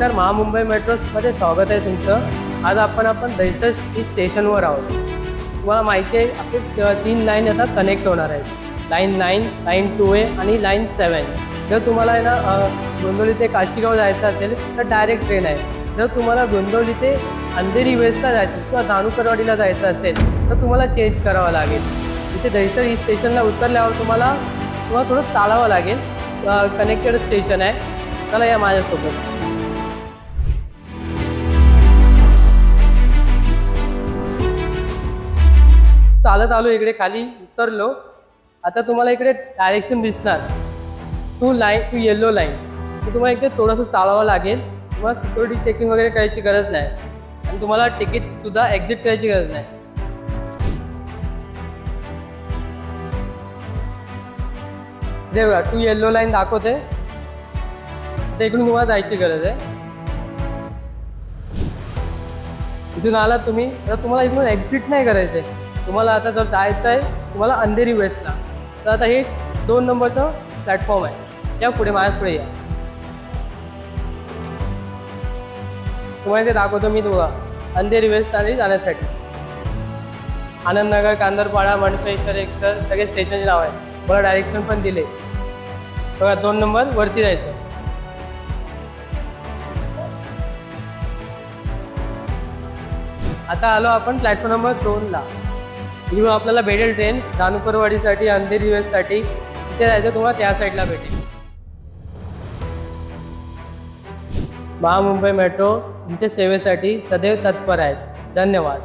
नमस्कार, महामुंबई मेट्रोमध्ये स्वागत आहे तुमचं। आज आपण दहिसर स्टेशनवर आहोत। तुम्हाला माहिती आहे आपले 3 लाईन आता कनेक्ट होणार आहेत, लाईन 9, लाईन 2A आणि लाईन 7। जर तुम्हाला आहे ना गोंदवली ते काशीगाव जायचं असेल तर डायरेक्ट ट्रेन आहे। जर तुम्हाला गोंदवली ते अंधेरी वेस्टला जायचं किंवा धानुकरवाडीला जायचं असेल तर तुम्हाला चेंज करावं लागेल। इथे दहिसर स्टेशनला उतरल्यावर तुम्हाला थोडं चालावं लागेल। कनेक्टेड स्टेशन आहे, चला या माझ्यासोबत। चालत आलो, इकडे खाली उतरलो। आता तुम्हाला इकडे डायरेक्शन दिसणार, टू येलो लाईन। तर तुम्हाला इकडे थोडंसं चालावं लागेल। तुम्हाला सिक्युरिटी चेकिंग वगैरे करायची गरज नाही आणि तुम्हाला तिकीटसुद्धा एक्झिट करायची गरज नाही। दे बघा, टू येलो लाईन दाखवते, तर इकडून तुम्हाला जायची गरज आहे। इथून आलात तुम्ही तर तुम्हाला इथून एक्झिट नाही करायचं आहे। तुम्हाला आता जर जायचं आहे तुम्हाला अंधेरी वेस्टला, तर आता हे 2 नंबरचं प्लॅटफॉर्म आहे। या पुढे माझ्याच पुढे या, तुम्हाला इथे दाखवतो मी बघा, अंधेरी वेस्टसाठी जाण्यासाठी आनंदनगर, कांदरपाडा, मंडपेश्वर, एकसर सगळे स्टेशनचे नाव आहे। मला डायरेक्शन पण दिले बघा, 2 नंबर वरती जायचं। आता आलो आपण प्लॅटफॉर्म नंबर 2ला। इकडून आपल्याला भेटेल ट्रेन धानुकरवाडीसाठी, अंधेरी वेस्टसाठी। तिथे जायचं तुम्हाला, त्या साईडला भेटेल। महामुंबई मेट्रो तुमच्या सेवेसाठी सदैव तत्पर आहेत। धन्यवाद।